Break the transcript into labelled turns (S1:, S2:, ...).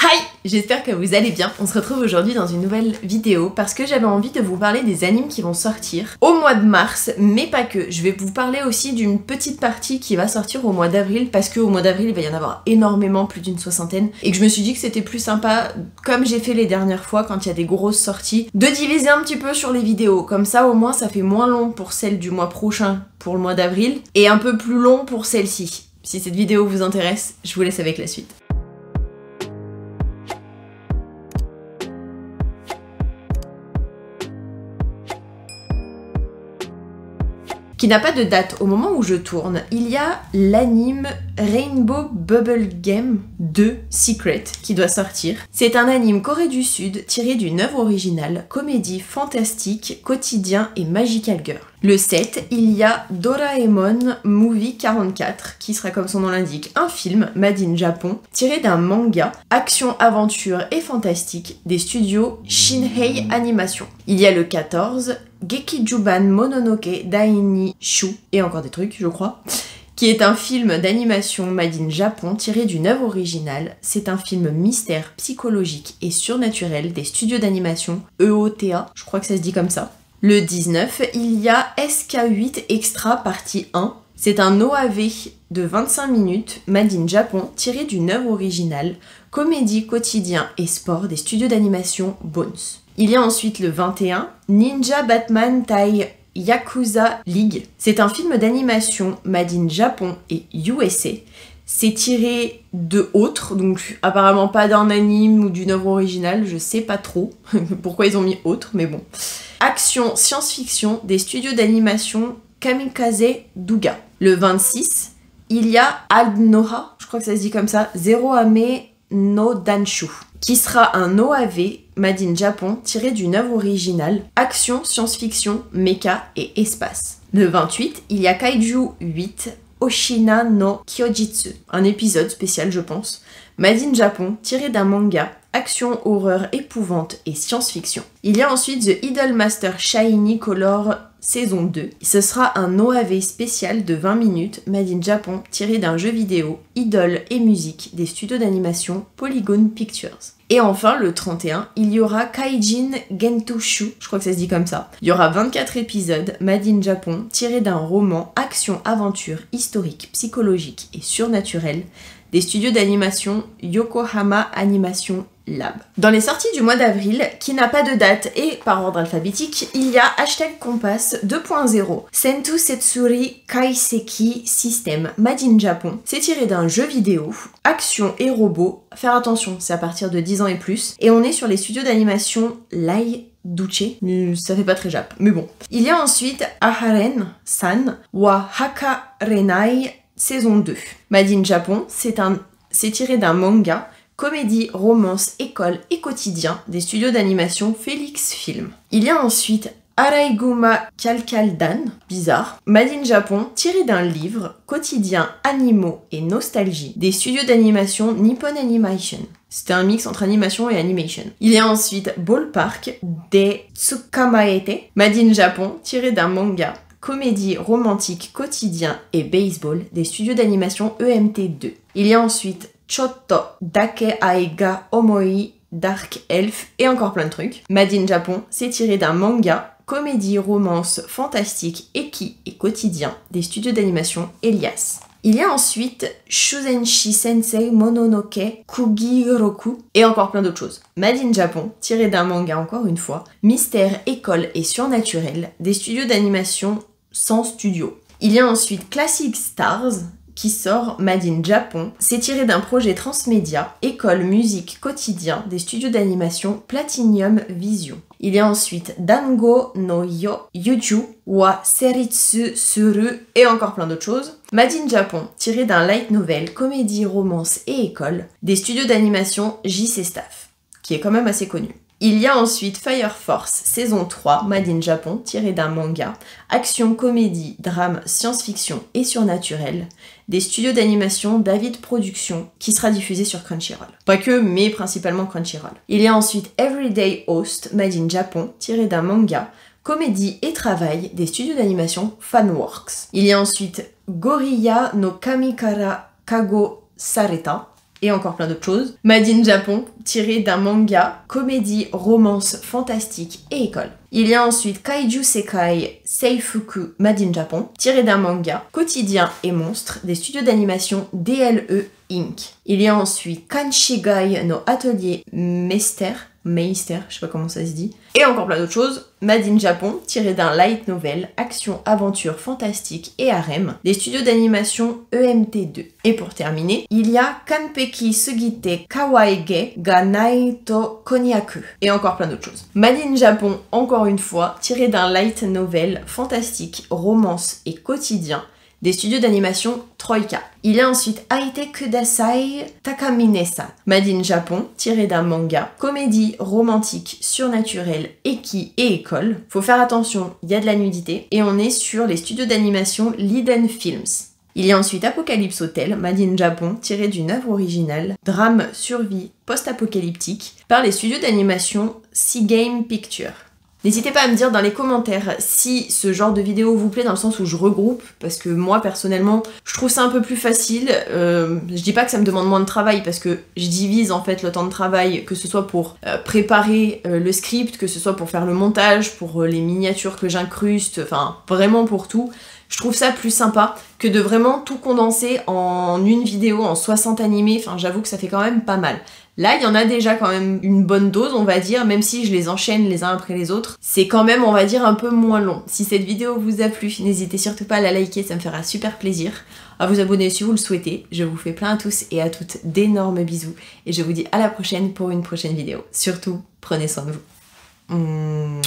S1: Hi! J'espère que vous allez bien. On se retrouve aujourd'hui dans une nouvelle vidéo parce que j'avais envie de vous parler des animes qui vont sortir au mois de mars, mais pas que. Je vais vous parler aussi d'une petite partie qui va sortir au mois d'avril parce qu'au mois d'avril il va y en avoir énormément, plus d'une 60aine, et que je me suis dit que c'était plus sympa, comme j'ai fait les dernières fois quand il y a des grosses sorties, de diviser un petit peu sur les vidéos. Comme ça au moins ça fait moins long pour celle du mois prochain pour le mois d'avril et un peu plus long pour celle-ci. Si cette vidéo vous intéresse, je vous laisse avec la suite. Qui n'a pas de date au moment où je tourne, il y a l'anime Rainbow Bubblegum 2 Secret qui doit sortir. C'est un anime Corée du Sud tiré d'une œuvre originale, comédie fantastique, quotidien et magical girl. Le 7, il y a Doraemon Movie 44, qui sera comme son nom l'indique, un film made in Japon, tiré d'un manga, action, aventure et fantastique des studios Shinhei Animation. Il y a le 14, Gekijuban Mononoke Daini Shu, et encore des trucs je crois, qui est un film d'animation made in Japon tiré d'une œuvre originale. C'est un film mystère, psychologique et surnaturel des studios d'animation EOTA, je crois que ça se dit comme ça. Le 19, il y a SK8 Extra partie 1. C'est un OAV de 25 minutes made in Japon tiré d'une œuvre originale, comédie, quotidien et sport des studios d'animation Bones. Il y a ensuite le 21, Ninja Batman Tai Yakuza League. C'est un film d'animation made in Japon et USA. C'est tiré de autres, donc apparemment pas d'un anime ou d'une œuvre originale, je sais pas trop pourquoi ils ont mis autre, mais bon. Action science-fiction des studios d'animation Kamikaze Douga. Le 26, il y a Aldnoha, je crois que ça se dit comme ça, Zero Ame no Danshu, qui sera un OAV made in Japon tiré d'une œuvre originale, action, science-fiction, mecha et espace. Le 28, il y a Kaiju 8, Oshina no Kyojitsu, un épisode spécial je pense, made in Japon tiré d'un manga, action, horreur, épouvante et science-fiction. Il y a ensuite The Idolmaster Shiny Color saison 2. Ce sera un OAV spécial de 20 minutes made in Japon tiré d'un jeu vidéo, idole et musique des studios d'animation Polygon Pictures. Et enfin, le 31, il y aura Kaijin Gentushu, je crois que ça se dit comme ça. Il y aura 24 épisodes made in Japon tirés d'un roman action-aventure historique, psychologique et surnaturel des studios d'animation Yokohama Animation Lab. Dans les sorties du mois d'avril, qui n'a pas de date et par ordre alphabétique, il y a Compass 2.0 Sentu Setsuri Kaiseki System made in Japon. C'est tiré d'un jeu vidéo, action et robot. Faire attention, c'est à partir de 10 ans et plus. Et on est sur les studios d'animation Lai Duche, ça fait pas très Jap, mais bon. Il y a ensuite Aharen-san wa Hakarenai saison 2. Made in Japon, c'est tiré d'un manga, comédie, romance, école et quotidien des studios d'animation Felix Film. Il y a ensuite Araiguma Kalkaldan, bizarre, made in Japon, tiré d'un livre, quotidien, animaux et nostalgie des studios d'animation Nippon Animation. C'était un mix entre animation et animation. Il y a ensuite Ballpark de Tsukamaete, made in Japon, tiré d'un manga, comédie, romantique, quotidien et baseball des studios d'animation EMT2. Il y a ensuite Chotto Dake Aiga Omoi Dark Elf et encore plein de trucs. Made in Japon, c'est tiré d'un manga, comédie, romance, fantastique, eki et quotidien des studios d'animation Elias. Il y a ensuite Shuzenshi Sensei Mononoke Kugiroku et encore plein d'autres choses. Made in Japon, tiré d'un manga encore une fois, mystère, école et surnaturel des studios d'animation sans studio. Il y a ensuite Classic Stars qui sort made in Japon. C'est tiré d'un projet transmédia, école, musique, quotidien des studios d'animation Platinum Vision. Il y a ensuite Dango no Yuju wa Seritsu Suru et encore plein d'autres choses. Made in Japon, tiré d'un light novel, comédie, romance et école des studios d'animation JC Staff, qui est quand même assez connu. Il y a ensuite Fire Force saison 3, made in Japon, tiré d'un manga, action, comédie, drame, science-fiction et surnaturel, des studios d'animation David Productions, qui sera diffusé sur Crunchyroll. Pas que, mais principalement Crunchyroll. Il y a ensuite Everyday Host, made in Japon, tiré d'un manga, comédie et travail des studios d'animation Fanworks. Il y a ensuite Gorilla no Kamikara Kago Sareta, et encore plein d'autres choses. Made in Japon, tiré d'un manga, comédie, romance, fantastique et école. Il y a ensuite Kaiju Sekai Seifuku Made in Japon, tiré d'un manga, quotidien et monstre, des studios d'animation DLE Inc. Il y a ensuite Kanshigai no Atelier Meister, je sais pas comment ça se dit, et encore plein d'autres choses. Made in Japon, tiré d'un light novel, action, aventure, fantastique et harem, des studios d'animation EMT2. Et pour terminer, il y a Kanpeki Sugite Kawaii ga Nai to Konyaku, et encore plein d'autres choses. Made in Japon, encore une fois, tiré d'un light novel, fantastique, romance et quotidien, des studios d'animation Troika. Il y a ensuite Aite Kudasai Takamine-san, Made in Japon, tiré d'un manga, comédie romantique, surnaturelle, eki et école. Faut faire attention, il y a de la nudité, et on est sur les studios d'animation Liden Films. Il y a ensuite Apocalypse Hotel, Made in Japon, tiré d'une œuvre originale, drame, survie, post-apocalyptique, par les studios d'animation Seagame Pictures. N'hésitez pas à me dire dans les commentaires si ce genre de vidéo vous plaît, dans le sens où je regroupe, parce que moi personnellement je trouve ça un peu plus facile. Je dis pas que ça me demande moins de travail, parce que je divise en fait le temps de travail, que ce soit pour préparer le script, que ce soit pour faire le montage, pour les miniatures que j'incruste, enfin vraiment pour tout. Je trouve ça plus sympa que de vraiment tout condenser en une vidéo, en 60 animés, enfin j'avoue que ça fait quand même pas mal. Là, il y en a déjà quand même une bonne dose, on va dire, même si je les enchaîne les uns après les autres. C'est quand même, on va dire, un peu moins long. Si cette vidéo vous a plu, n'hésitez surtout pas à la liker, ça me fera super plaisir. À vous abonner si vous le souhaitez. Je vous fais plein à tous et à toutes d'énormes bisous. Et je vous dis à la prochaine pour une prochaine vidéo. Surtout, prenez soin de vous.